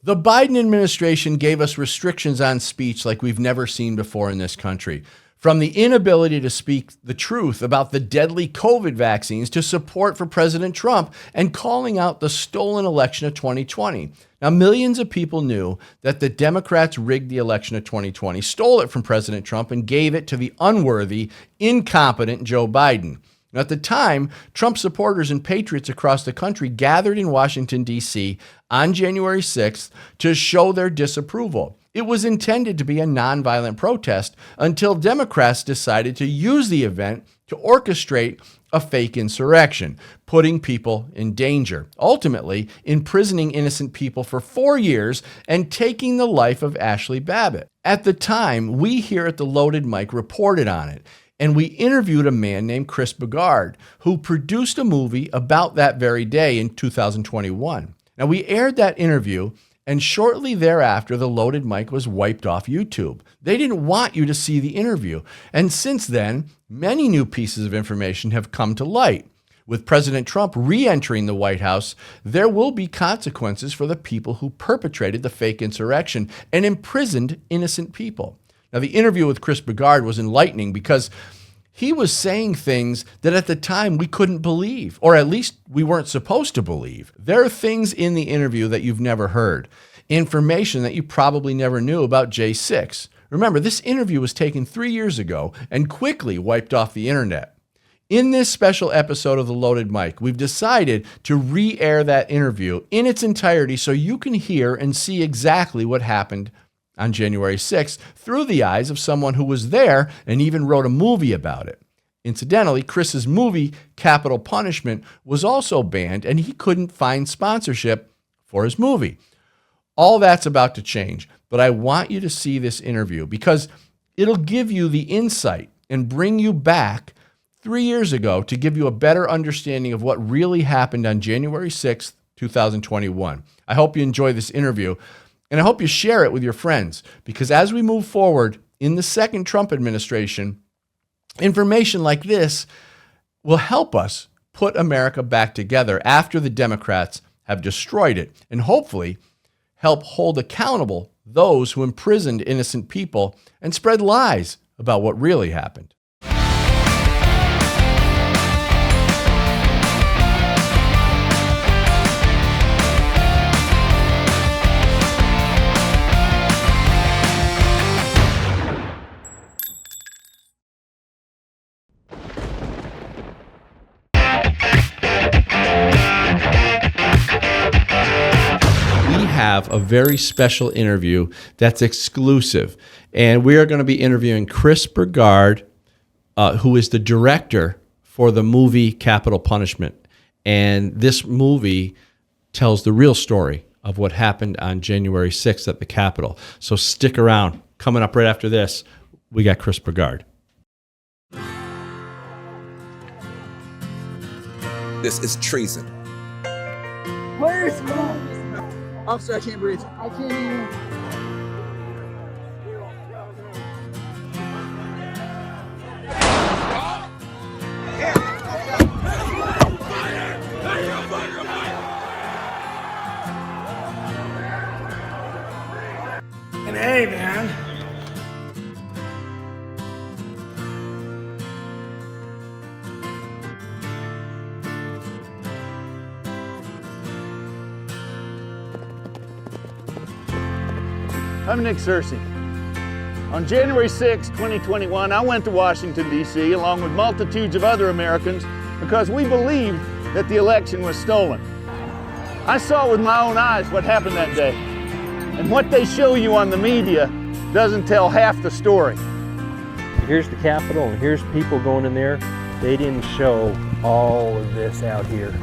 The Biden administration gave us restrictions on speech like we've never seen before in this country. From the inability to speak the truth about the deadly COVID vaccines to support for President Trump and calling out the stolen election of 2020. Now, millions of people knew that the Democrats rigged the election of 2020, stole it from President Trump, and gave it to the unworthy, incompetent Joe Biden. Now, at the time, Trump supporters and patriots across the country gathered in Washington, D.C. on January 6th to show their disapproval. It was intended to be a nonviolent protest until Democrats decided to use the event to orchestrate a fake insurrection, putting people in danger, ultimately imprisoning innocent people for 4 years and taking the life of Ashley Babbitt. At the time, we here at the Loaded Mic reported on it, and we interviewed a man named Chris Burgard, who produced a movie about that very day in 2021. Now, we aired that interview, and shortly thereafter, the Loaded Mic was wiped off YouTube. They didn't want you to see the interview. And since then, many new pieces of information have come to light. With President Trump re-entering the White House, there will be consequences for the people who perpetrated the fake insurrection and imprisoned innocent people. Now, the interview with Chris Burgard was enlightening because he was saying things that at the time we couldn't believe, or at least we weren't supposed to believe. There are things in the interview that you've never heard, information that you probably never knew about J6. Remember, this interview was taken 3 years ago and quickly wiped off the internet. In this special episode of The Loaded Mic, we've decided to re-air that interview in its entirety so you can hear and see exactly what happened on January 6th through the eyes of someone who was there and even wrote a movie about it. Incidentally, Chris's movie, Capital Punishment, was also banned and he couldn't find sponsorship for his movie. All that's about to change, but I want you to see this interview because it'll give you the insight and bring you back 3 years ago to give you a better understanding of what really happened on January 6th, 2021. I hope you enjoy this interview. And I hope you share it with your friends, because as we move forward in the second Trump administration, information like this will help us put America back together after the Democrats have destroyed it, and hopefully help hold accountable those who imprisoned innocent people and spread lies about what really happened. Have a very special interview that's exclusive, and we are going to be interviewing Chris Burgard, who is the director for the movie Capital Punishment, and this movie tells the real story of what happened on January 6th at the Capitol. So stick around. Coming up right after this, we got Chris Burgard. This is treason. Where's Officer, I can't breathe. I can't even. And hey, man. I'm Nick Searcy. On January 6, 2021, I went to Washington, D.C. along with multitudes of other Americans because we believed that the election was stolen. I saw with my own eyes what happened that day. And what they show you on the media doesn't tell half the story. Here's the Capitol and here's people going in there. They didn't show all of this out here.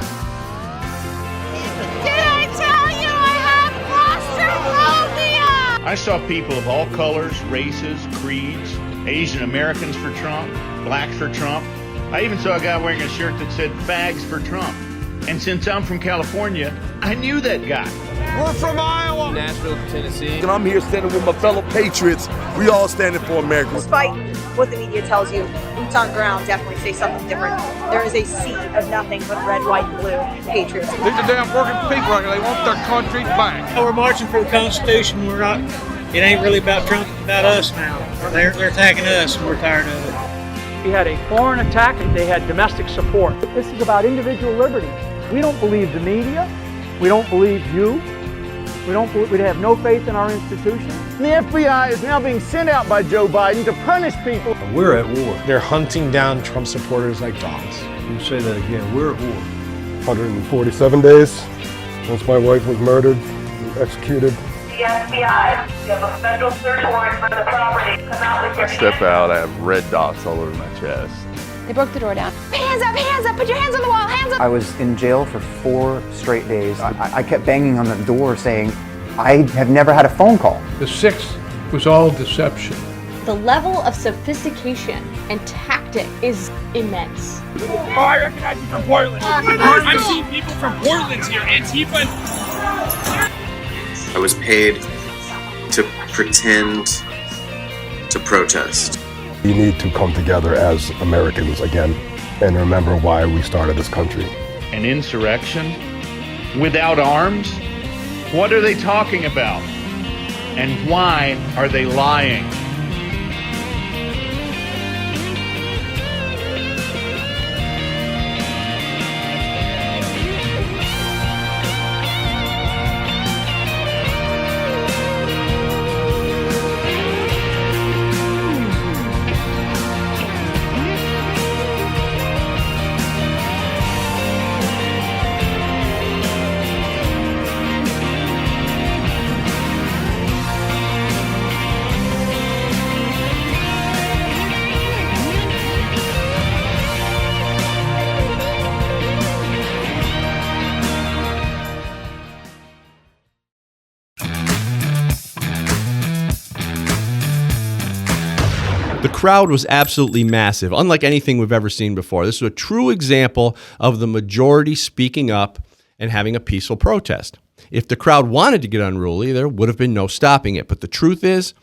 I saw people of all colors, races, creeds, Asian Americans for Trump, blacks for Trump. I even saw a guy wearing a shirt that said fags for Trump. And since I'm from California, I knew that guy. We're from Iowa. Nashville, Tennessee. And I'm here standing with my fellow patriots. We all standing for America. Despite what the media tells you, we boots on ground definitely say something different. There is a sea of nothing but red, white, and blue patriots. These are damn working people out here. They want their country back. We're marching for the Constitution. We're not. It ain't really about Trump. It's about us now. They're attacking us, and we're tired of it. We had a foreign attack, and they had domestic support. This is about individual liberty. We don't believe the media. We don't believe you. We have no faith in our institutions. The FBI is now being sent out by Joe Biden to punish people. We're at war. They're hunting down Trump supporters like dogs. You say that again. We're at war. 147 days since my wife was murdered and executed. The FBI, you have a federal search warrant for the property. Come out with your I step out, I have red dots all over my chest. They broke the door down. Hands up, put your hands on the wall, hands up. I was in jail for 4 straight days. I kept banging on the door saying, I have never had a phone call. The 6th was all deception. The level of sophistication and tactic is immense. Oh, I recognize you from Portland. I've seen people from Portland here, Antifa. I was paid to pretend to protest. We need to come together as Americans again and remember why we started this country. An insurrection? Without arms? What are they talking about? And why are they lying? The crowd was absolutely massive, unlike anything we've ever seen before. This was a true example of the majority speaking up and having a peaceful protest. If the crowd wanted to get unruly, there would have been no stopping it. But the truth is,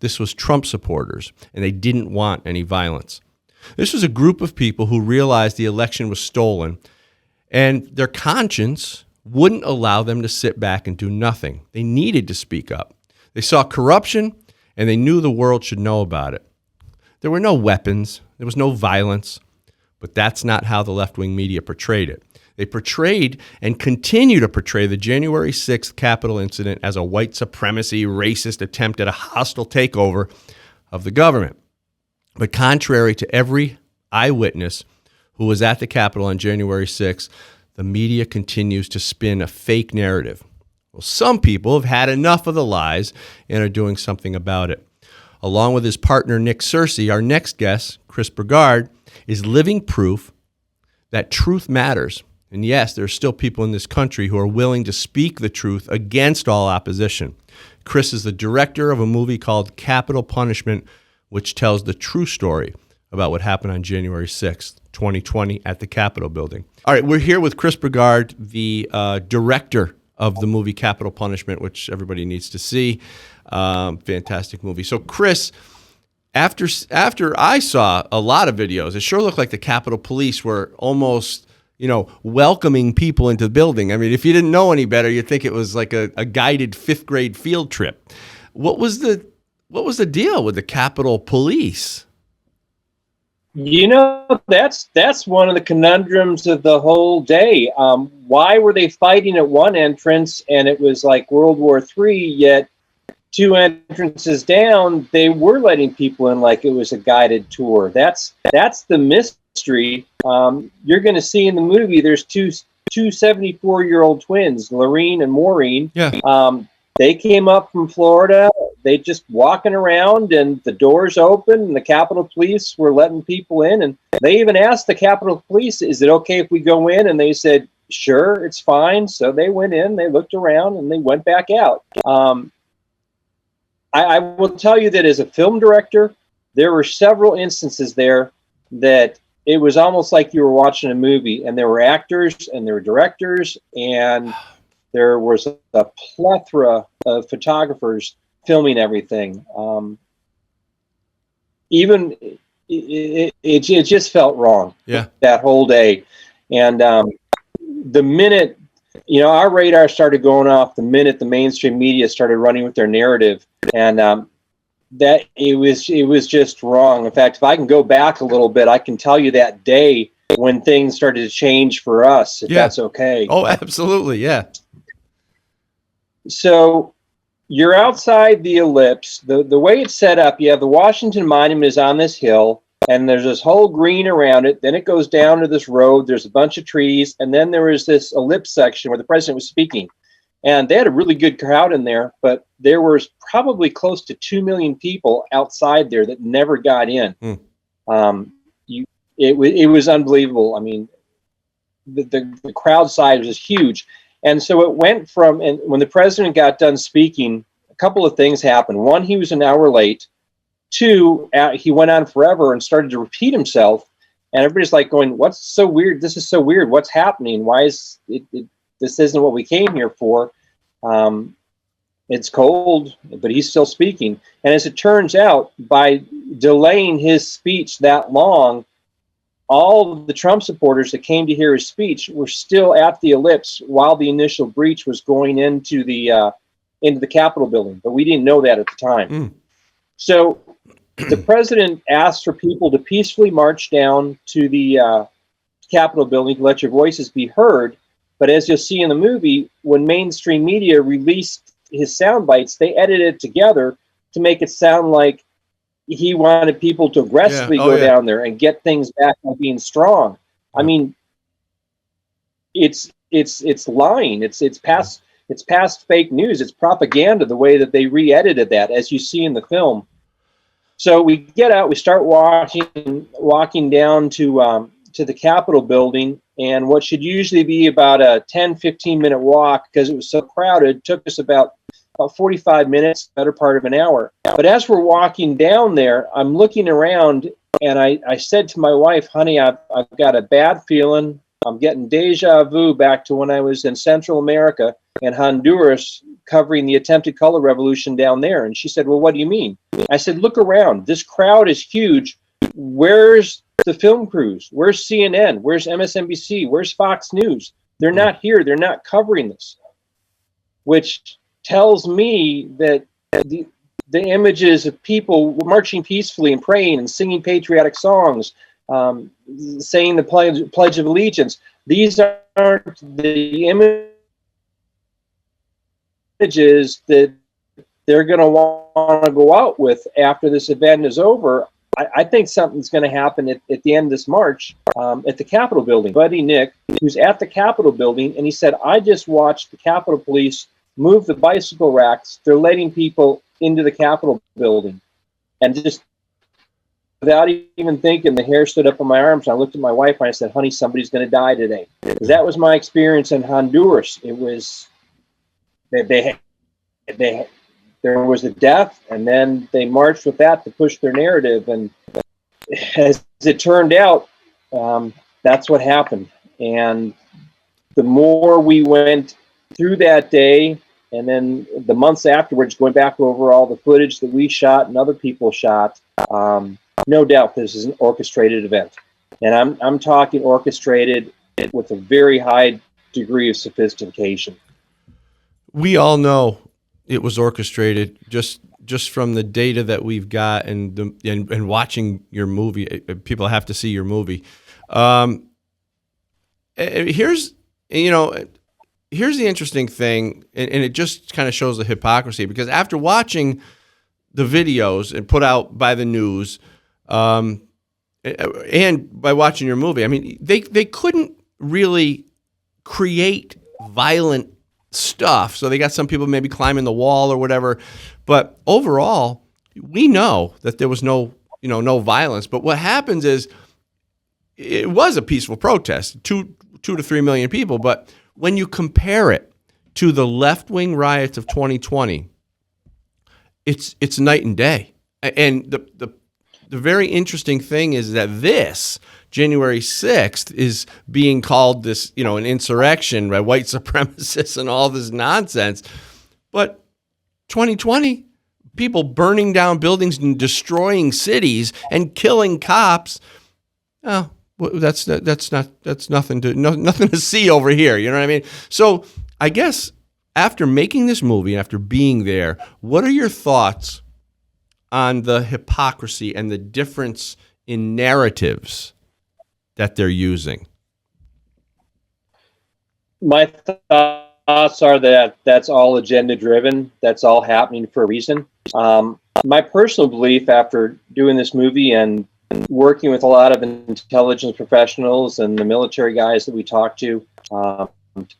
this was Trump supporters, and they didn't want any violence. This was a group of people who realized the election was stolen, and their conscience wouldn't allow them to sit back and do nothing. They needed to speak up. They saw corruption, and they knew the world should know about it. There were no weapons. There was no violence. But that's not how the left-wing media portrayed it. They portrayed and continue to portray the January 6th Capitol incident as a white supremacy, racist attempt at a hostile takeover of the government. But contrary to every eyewitness who was at the Capitol on January 6th, the media continues to spin a fake narrative. Well, some people have had enough of the lies and are doing something about it. Along with his partner, Nick Searcy, our next guest, Chris Burgard, is living proof that truth matters. And yes, there are still people in this country who are willing to speak the truth against all opposition. Chris is the director of a movie called Capital Punishment, which tells the true story about what happened on January 6th, 2020 at the Capitol building. All right, we're here with Chris Burgard, the director of the movie Capital Punishment, which everybody needs to see. Fantastic movie. So, Chris, after I saw a lot of videos, it sure looked like the Capitol Police were almost, welcoming people into the building. I mean, if you didn't know any better, you'd think it was like a guided 5th grade field trip. What was the deal with the Capitol Police? That's one of the conundrums of the whole day. Why were they fighting at one entrance and it was like World War III, yet 2 entrances down, they were letting people in like it was a guided tour. That's the mystery. You're going to see in the movie, there's two 74-year-old twins, Lorene and Maureen. Yeah. They came up from Florida. They just walking around and the doors open and the Capitol Police were letting people in. And they even asked the Capitol Police, is it okay if we go in? And they said, sure, it's fine. So they went in, they looked around and they went back out. I will tell you that as a film director, there were several instances there that it was almost like you were watching a movie, and there were actors and there were directors, and there was a plethora of photographers filming everything. Even it just felt wrong. Yeah. That whole day. And the minute, our radar started going off the minute the mainstream media started running with their narrative, and that it was just wrong. In fact, if I can go back a little bit, I can tell you that day when things started to change for us, if that's okay. Oh, absolutely. Yeah. So you're outside the ellipse. The way it's set up, you have the Washington Monument is on this hill, and there's this whole green around it. Then it goes down to this road. There's a bunch of trees, and then there was this ellipse section where the president was speaking. And they had a really good crowd in there, but there was probably close to 2 million people outside there that never got in. It was unbelievable. I mean, the crowd size was huge. And so it went from, and when the president got done speaking, a couple of things happened. One, he was an hour late. Two, he went on forever and started to repeat himself. And everybody's like going, what's so weird? This is so weird. What's happening? Why is it this isn't what we came here for. It's cold, but he's still speaking. And as it turns out, by delaying his speech that long, all of the Trump supporters that came to hear his speech were still at the ellipse while the initial breach was going into the Capitol building. But we didn't know that at the time. So the president asked for people to peacefully march down to the Capitol building to let your voices be heard. But as you'll see in the movie, when mainstream media released his sound bites, they edited it together to make it sound like he wanted people to aggressively go down there and get things back by being strong. I mean, it's lying. It's past fake news. It's propaganda, the way that they re-edited that, as you see in the film. So we get out, we start walking down to the Capitol building, and what should usually be about a 10-15 minute walk, because it was so crowded, took us about 45 minutes, better part of an hour. But as we're walking down there, I'm looking around, and I said to my wife, honey, I've got a bad feeling. I'm getting deja vu back to when I was in Central America and Honduras covering the attempted color revolution down there. And she said, well, what do you mean? I said, look around. This crowd is huge. Where's the film crews? Where's CNN? Where's MSNBC? Where's Fox News? They're not here. They're not covering this, which tells me that the images of people marching peacefully and praying and singing patriotic songs, saying the Pledge of Allegiance, these aren't the images that they're going to want to go out with after this event is over. I think something's going to happen at the end of this march at the Capitol building. Buddy Nick, who's at the Capitol building, and he said, I just watched the Capitol Police move the bicycle racks. They're letting people into the Capitol building. And just without even thinking, the hair stood up on my arms. I looked at my wife and I said, honey, somebody's going to die today. Because that was my experience in Honduras. It was, there was a death, and then they marched with that to push their narrative. And as it turned out, that's what happened. And the more we went through that day, and then the months afterwards, going back over all the footage that we shot and other people shot, no doubt this is an orchestrated event. And I'm talking orchestrated with a very high degree of sophistication. We all know it was orchestrated just from the data that we've got and watching your movie. People have to see your movie. Here's the interesting thing, and it just kind of shows the hypocrisy, because after watching the videos and put out by the news, and by watching your movie, I mean, they couldn't really create violent stuff. So they got some people maybe climbing the wall or whatever. But overall, we know that there was no violence. But what happens is it was a peaceful protest, 2 to 3 million people. But when you compare it to the left-wing riots of 2020, it's night and day. And the very interesting thing is that this January 6th is being called this, an insurrection by white supremacists and all this nonsense. But 2020, people burning down buildings and destroying cities and killing cops, oh, that's nothing to see over here. You know what I mean? So I guess after making this movie, after being there, what are your thoughts on the hypocrisy and the difference in narratives that they're using? My thoughts are that that's all agenda driven. That's all happening for a reason. My personal belief after doing this movie and working with a lot of intelligence professionals and the military guys that we talked to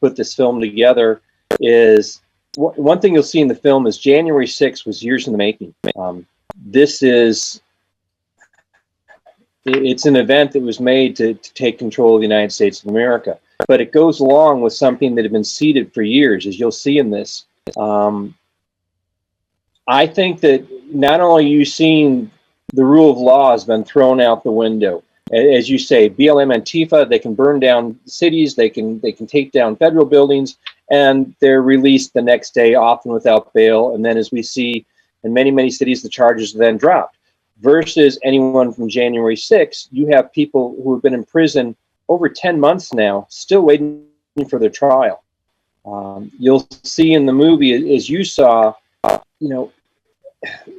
put this film together is one thing you'll see in the film is January 6th was years in the making. It's an event that was made to take control of the United States of America. But it goes along with something that had been seeded for years, as you'll see in this. I think that not only you seeing the rule of law has been thrown out the window. As you say, BLM Antifa, they can burn down cities, they can take down federal buildings, and they're released the next day, often without bail. And then as we see in many, many cities, the charges are then dropped. Versus anyone from January 6th, you have people who have been in prison over 10 months now, still waiting for their trial. You'll see in the movie, as you saw,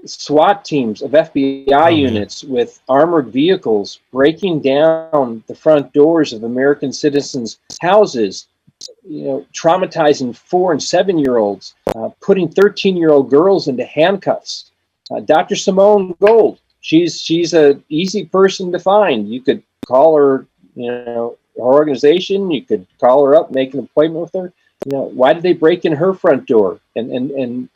SWAT teams of FBI units with armored vehicles breaking down the front doors of American citizens' houses, traumatizing 4 and 7-year-olds, putting 13-year-old girls into handcuffs. Dr. Simone Gold, she's an easy person to find. You could call her, her organization. You could call her up, make an appointment with her. Why did they break in her front door? And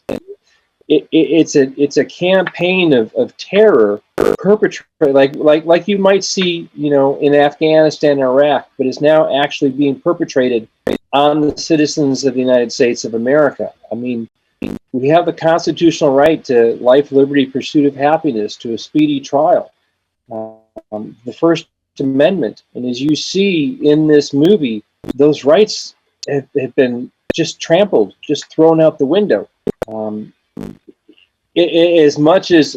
it's a campaign of terror perpetrated like you might see in Afghanistan and Iraq, but is now actually being perpetrated on the citizens of the United States of America. I mean, we have the constitutional right to life, liberty, pursuit of happiness, to a speedy trial. The First Amendment, and as you see in this movie, those rights have been just trampled, just thrown out the window. As much as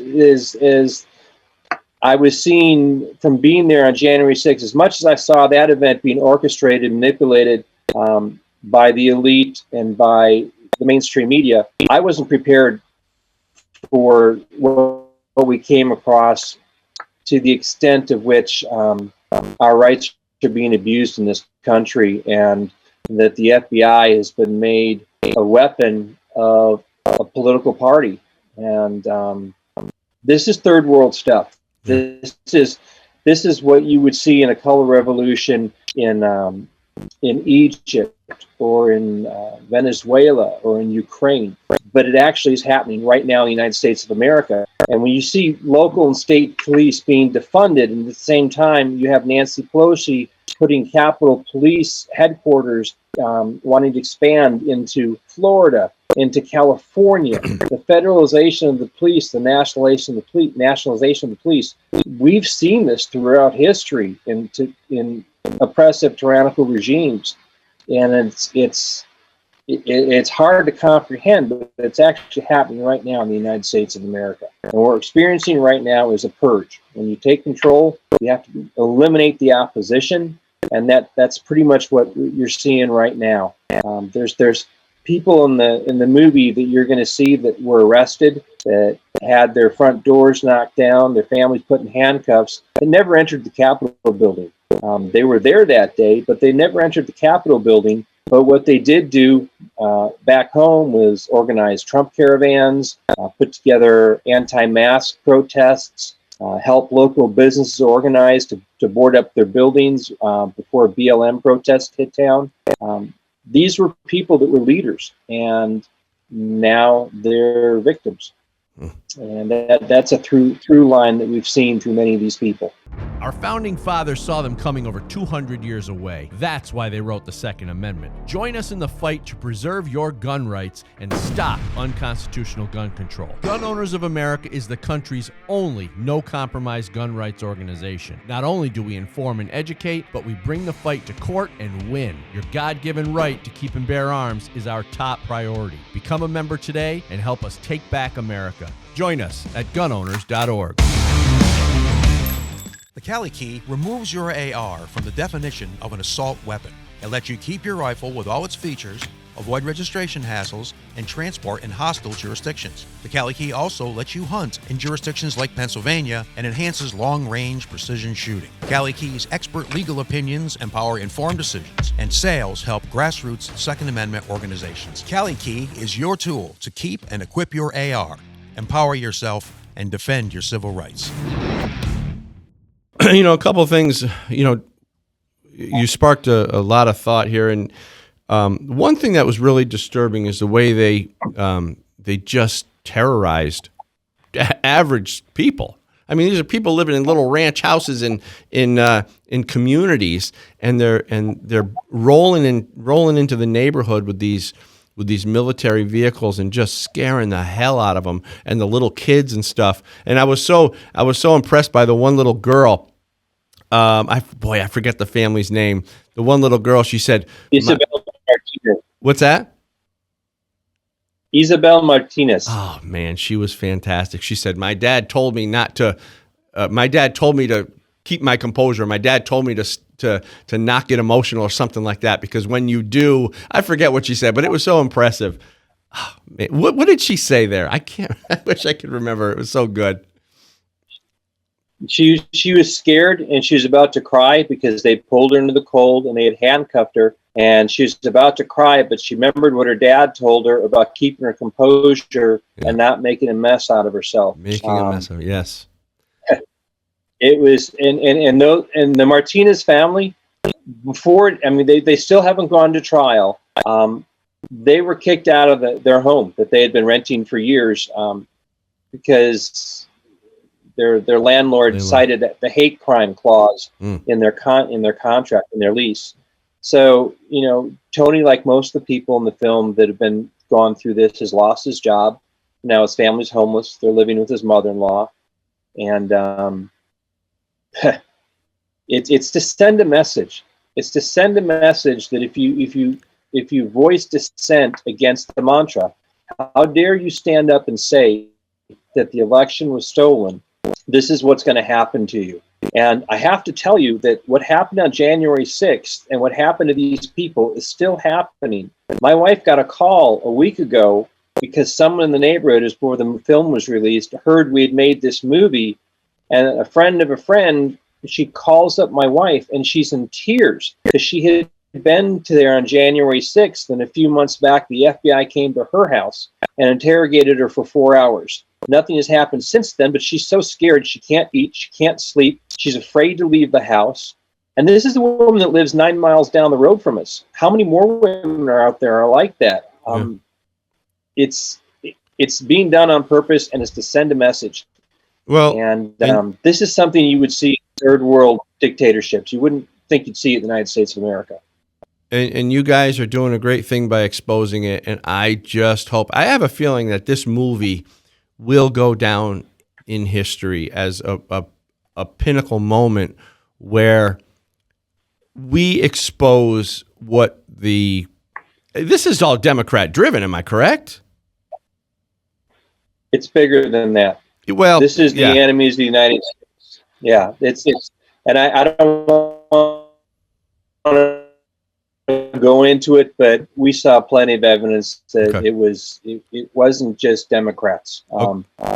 I was seeing from being there on January 6th, as much as I saw that event being orchestrated, manipulated by the elite and by the mainstream media, I wasn't prepared for what we came across, to the extent of which our rights are being abused in this country, and that the FBI has been made a weapon of a political party. And this is third world stuff. This is what you would see in a color revolution in Egypt or in Venezuela or in Ukraine, but it actually is happening right now in the United States of America. And when you see local and state police being defunded, and at the same time you have Nancy Pelosi putting Capitol Police headquarters, wanting to expand into Florida, into California, the federalization of the police, the nationalization of the police. We've seen this throughout history in oppressive, tyrannical regimes, and it's hard to comprehend, but it's actually happening right now in the United States of America. And what we're experiencing right now is a purge. When you take control, you have to eliminate the opposition, and that's pretty much what you're seeing right now. There's people in the movie that you're going to see that were arrested, that had their front doors knocked down, their families put in handcuffs, and never entered the Capitol building. They were there that day, but they never entered the Capitol building. But what they did do back home was organize Trump caravans, put together anti-mask protests, help local businesses organize to board up their buildings before BLM protests hit town. These were people that were leaders, and now they're victims. And that's a through line that we've seen through many of these people. Our founding fathers saw them coming over 200 years away. That's why they wrote the Second Amendment. Join us in the fight to preserve your gun rights and stop unconstitutional gun control. Gun Owners of America is the country's only no-compromise gun rights organization. Not only do we inform and educate, but we bring the fight to court and win. Your God-given right to keep and bear arms is our top priority. Become a member today and help us take back America. Join us at gunowners.org. The Cali Key removes your AR from the definition of an assault weapon. It lets you keep your rifle with all its features, avoid registration hassles, and transport in hostile jurisdictions. The Cali Key also lets you hunt in jurisdictions like Pennsylvania and enhances long-range precision shooting. Cali Key's expert legal opinions empower informed decisions, and sales help grassroots Second Amendment organizations. Cali Key is your tool to keep and equip your AR, empower yourself, and defend your civil rights. You know, a couple of things, you know, you sparked a lot of thought here. And one thing that was really disturbing is the way they just terrorized average people. I mean, these are people living in little ranch houses in communities, and they're rolling into the neighborhood with these military vehicles and just scaring the hell out of them and the little kids and stuff. And I was so impressed by the one little girl. I forget the family's name. The one little girl, she said, Isabel Martinez. What's that? Isabel Martinez. Oh man, she was fantastic. She said, my dad told me to keep my composure. My dad told me to not get emotional or something like that, because when you do, I forget what she said, but it was so impressive. Oh, man, what did she say there? I wish I could remember. It was so good. She was scared, and she was about to cry because they pulled her into the cold and they had handcuffed her, and she was about to cry, but she remembered what her dad told her about keeping her composure and not making a mess out of herself. Making a mess of it, yes. It was, and the Martinez family, before, I mean, they still haven't gone to trial. They were kicked out of their home that they had been renting for years because their landlord cited the hate crime clause in their contract, in their lease. So, you know, Tony, like most of the people in the film that have been gone through this, has lost his job. Now his family's homeless. They're living with his mother-in-law, and it's to send a message. It's to send a message that if you voice dissent against the mantra, how dare you stand up and say that the election was stolen? This is what's going to happen to you. And I have to tell you that what happened on January 6th and what happened to these people is still happening. My wife got a call a week ago because someone in the neighborhood, as before the film was released, heard we had made this movie, and a friend of a friend, she calls up my wife and she's in tears because she had been there on January 6th, and a few months back the FBI came to her house and interrogated her for 4 hours. Nothing has happened since then, but she's so scared she can't eat, she can't sleep, she's afraid to leave the house. And this is the woman that lives 9 miles down the road from us. How many more women are out there are like that? It's being done on purpose, and it's to send a message. Well, and this is something you would see in third world dictatorships. You wouldn't think you'd see it in the United States of America. And you guys are doing a great thing by exposing it. And I just hope, I have a feeling that this movie will go down in history as a pinnacle moment where we expose what this is all Democrat driven. Am I correct? It's bigger than that. Well, this is the enemies of the United States. Yeah, it's, and I don't want to go into it, but we saw plenty of evidence that it wasn't just Democrats.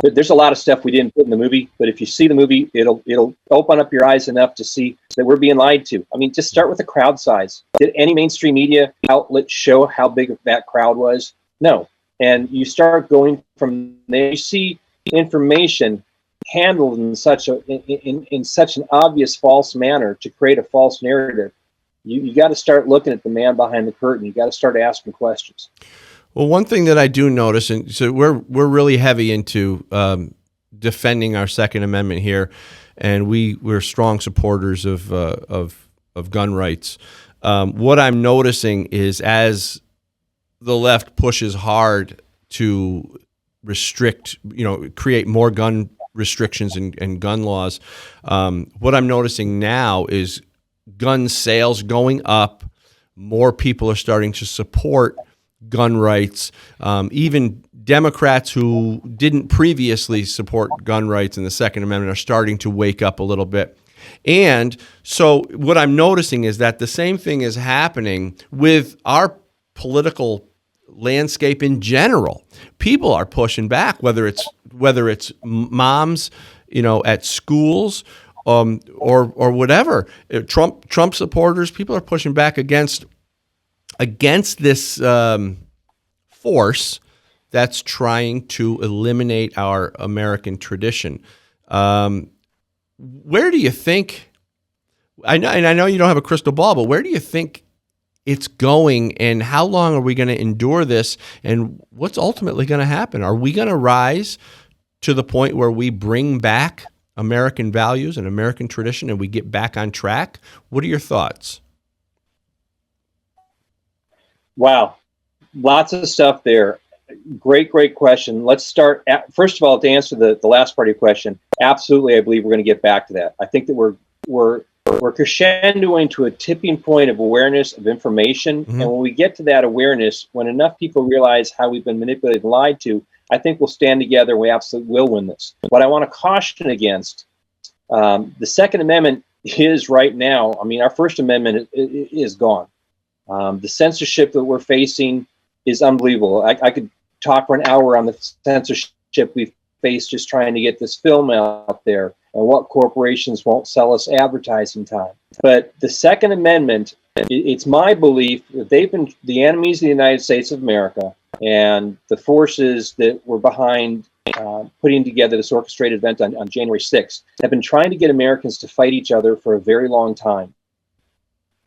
There's a lot of stuff we didn't put in the movie, but if you see the movie, it'll open up your eyes enough to see that we're being lied to. I mean, just start with the crowd size. Did any mainstream media outlet show how big that crowd was? No. And you start going from there, you see information handled in such an obvious false manner to create a false narrative. You got to start looking at the man behind the curtain. You got to start asking questions. Well, one thing that I do notice, and so we're really heavy into defending our Second Amendment here, and we're strong supporters of gun rights. What I'm noticing is as the left pushes hard to restrict, create more gun restrictions and gun laws, what I'm noticing now is gun sales going up. More people are starting to support gun rights. Even Democrats who didn't previously support gun rights and the Second Amendment are starting to wake up a little bit. And so what I'm noticing is that the same thing is happening with our political landscape in general. People are pushing back, whether it's moms, at schools, or whatever. Trump supporters, people are pushing back against this force that's trying to eliminate our American tradition. Where do you think? I know you don't have a crystal ball, but where do you think it's going, and how long are we going to endure this, and what's ultimately going to happen? Are we going to rise to the point where we bring back American values and American tradition and we get back on track? What are your thoughts? Wow. Lots of stuff there. Great question. Let's start first of all, to answer the last part of your question. Absolutely. I believe we're going to get back to that. I think that we're crescendoing to a tipping point of awareness of information. Mm-hmm. And when we get to that awareness, when enough people realize how we've been manipulated and lied to, I think we'll stand together and we absolutely will win this. What I want to caution against, the Second Amendment is right now, our First Amendment is gone. The censorship that we're facing is unbelievable. I could talk for an hour on the censorship we've faced just trying to get this film out there and what corporations won't sell us advertising time. But the Second Amendment, it's my belief that they've been the enemies of the United States of America and the forces that were behind putting together this orchestrated event on January 6th have been trying to get Americans to fight each other for a very long time.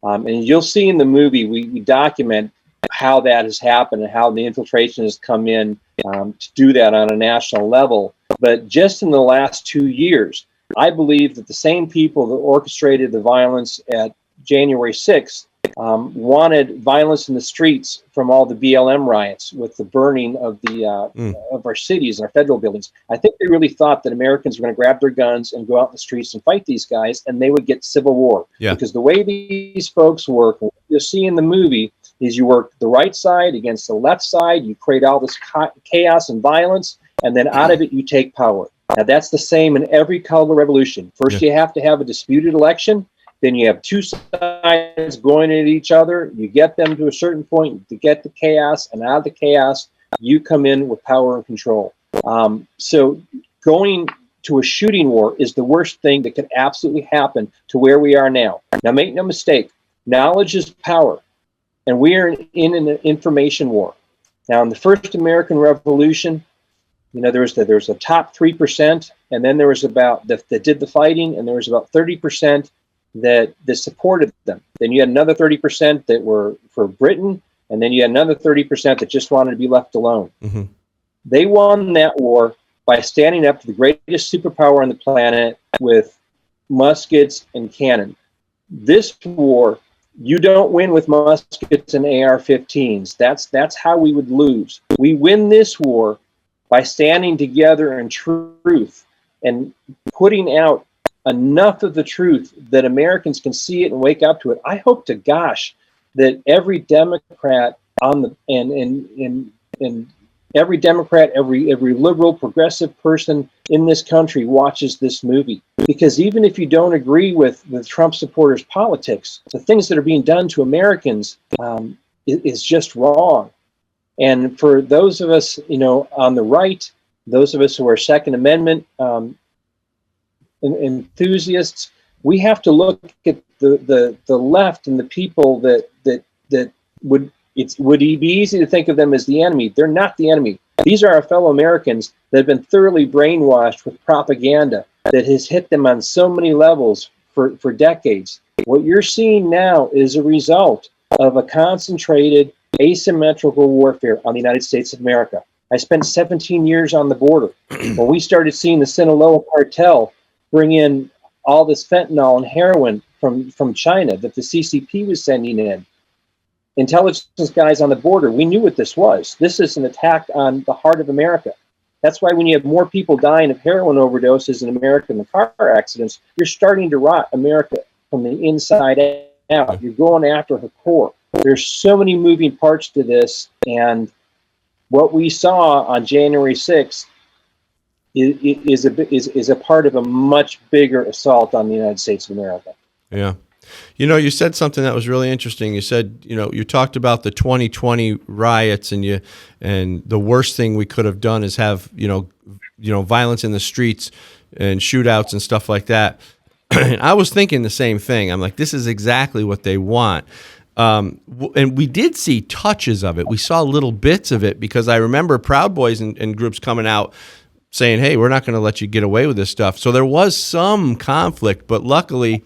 And you'll see in the movie, we document how that has happened and how the infiltration has come in to do that on a national level. But just in the last 2 years, I believe that the same people that orchestrated the violence at January 6th wanted violence in the streets from all the BLM riots with the burning of of our cities and our federal buildings. I think they really thought that Americans were going to grab their guns and go out in the streets and fight these guys, and they would get civil war. Yeah. Because the way these folks work, what you'll see in the movie, is you work the right side against the left side, you create all this chaos and violence, and then out of it you take power. Now that's the same in every color revolution. First you have to have a disputed election, then you have two sides going at each other, you get them to a certain point to get the chaos, and out of the chaos you come in with power and control. So going to a shooting war is the worst thing that could absolutely happen to where we are now. Now make no mistake, knowledge is power. And we are in an information war. Now, in the first American Revolution, there was the top 3%, and then there was about that did the fighting, and there was about 30% that supported them. Then you had another 30% that were for Britain, and then you had another 30% that just wanted to be left alone. Mm-hmm. They won that war by standing up to the greatest superpower on the planet with muskets and cannon. This war, you don't win with muskets and AR-15s. That's how we would lose. We win this war by standing together in truth and putting out enough of the truth that Americans can see it and wake up to it. I hope to gosh that every Democrat every Democrat, every liberal, progressive person in this country watches this movie. Because even if you don't agree with the Trump supporters' politics, the things that are being done to Americans is just wrong. And for those of us, on the right, those of us who are Second Amendment enthusiasts, we have to look at the left and the people that would be easy to think of them as the enemy. They're not the enemy. These are our fellow Americans that have been thoroughly brainwashed with propaganda that has hit them on so many levels for decades. What you're seeing now is a result of a concentrated asymmetrical warfare on the United States of America. I spent 17 years on the border. When we started seeing the Sinaloa cartel bring in all this fentanyl and heroin from China that the CCP was sending in, intelligence guys on the border, we knew what this was. This is an attack on the heart of America. That's why when you have more people dying of heroin overdoses in America than the car accidents, you're starting to rot America from the inside out. You're going after her core. There's so many moving parts to this, and what we saw on January 6th is a part of a much bigger assault on the United States of America. Yeah. You know, you said something that was really interesting. You said, you know, you talked about the 2020 riots, and the worst thing we could have done is have, you know, violence in the streets and shootouts and stuff like that. And I was thinking the same thing. I'm like, this is exactly what they want. And we did see touches of it. We saw little bits of it, because I remember Proud Boys and groups coming out saying, hey, we're not going to let you get away with this stuff. So there was some conflict, but luckily,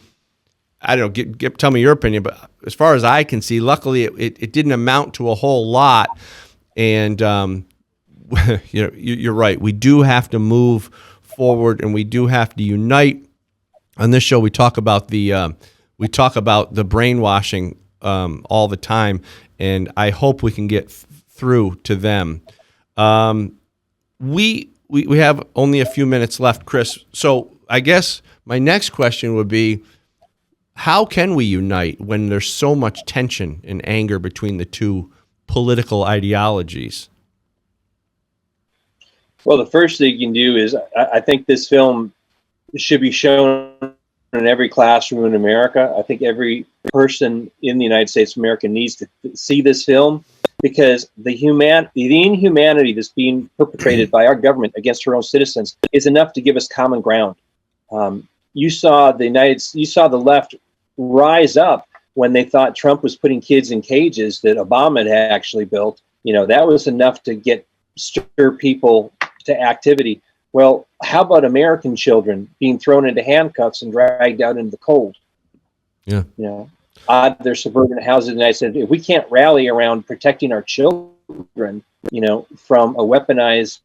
I don't know, tell me your opinion, but as far as I can see, luckily it didn't amount to a whole lot. And, you know, you're right. We do have to move forward, and we do have to unite. On this show, we talk about the brainwashing all the time, and I hope we can get through to them. We have only a few minutes left, Chris. So I guess my next question would be, how can we unite when there's so much tension and anger between the two political ideologies? Well, the first thing you can do is, I think this film should be shown in every classroom in America. I think every person in the United States of America needs to see this film, because the inhumanity that's being perpetrated by our government against her own citizens is enough to give us common ground. You saw the left rise up when they thought Trump was putting kids in cages that Obama had actually built. You know, that was enough to stir people to activity. Well, how about American children being thrown into handcuffs and dragged out into the cold? Yeah. You know, their suburban houses in the United States. If we can't rally around protecting our children, you know, from a weaponized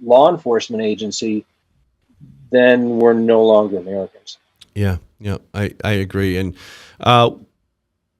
law enforcement agency, then we're no longer Americans. Yeah, I agree, and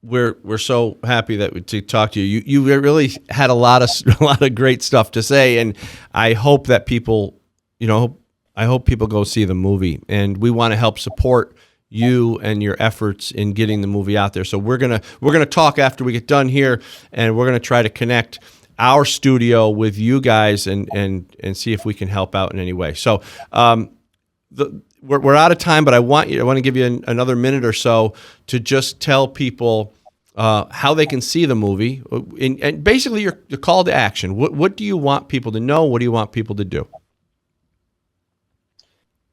we're so happy to talk to you. You really had a lot of great stuff to say, and I hope that people, you know, I hope people go see the movie, and we want to help support you and your efforts in getting the movie out there. So we're gonna talk after we get done here, and we're gonna try to connect our studio with you guys and see if we can help out in any way. So we're out of time, but I want to give you another minute or so to just tell people how they can see the movie, and basically your call to action. What do you want people to know? What do you want people to do?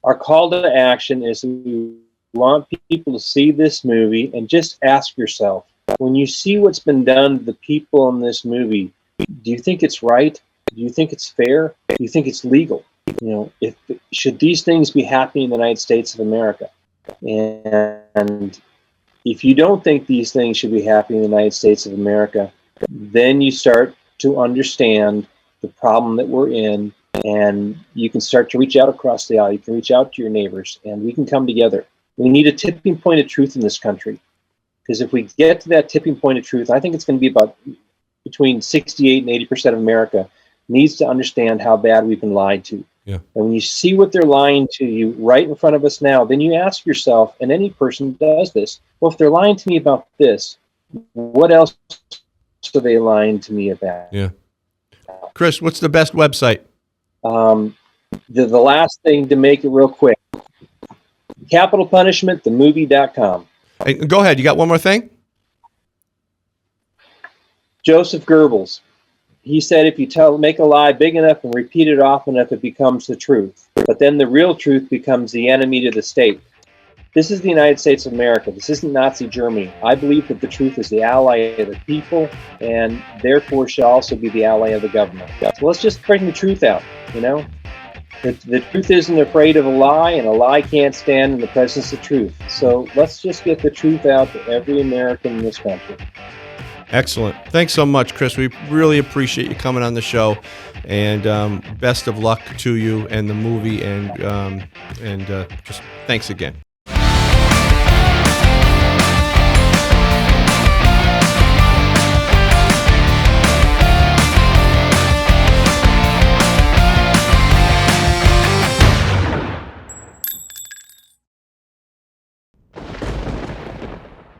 Our call to action is we want people to see this movie and just ask yourself, when you see what's been done to the people in this movie, do you think it's right? Do you think it's fair? Do you think it's legal? You know, should these things be happening in the United States of America? And if you don't think these things should be happening in the United States of America, then you start to understand the problem that we're in, and you can start to reach out across the aisle. You can reach out to your neighbors, and we can come together. We need a tipping point of truth in this country, because if we get to that tipping point of truth, I think it's going to be about between 68 and 80% of America needs to understand how bad we've been lied to. Yeah. And when you see what they're lying to you right in front of us now, then you ask yourself, and any person does this, well, if they're lying to me about this, what else are they lying to me about? Yeah. Chris, what's the best website? The last thing, to make it real quick, capitalpunishmentthemovie.com. Hey, go ahead. You got one more thing? Joseph Goebbels. He said, if you make a lie big enough and repeat it often enough, it becomes the truth. But then the real truth becomes the enemy to the state. This is the United States of America. This isn't Nazi Germany. I believe that the truth is the ally of the people, and therefore shall also be the ally of the government. So let's just bring the truth out, you know? The truth isn't afraid of a lie, and a lie can't stand in the presence of truth. So let's just get the truth out to every American in this country. Excellent. Thanks so much, Chris. We really appreciate you coming on the show, and best of luck to you and the movie, and just thanks again.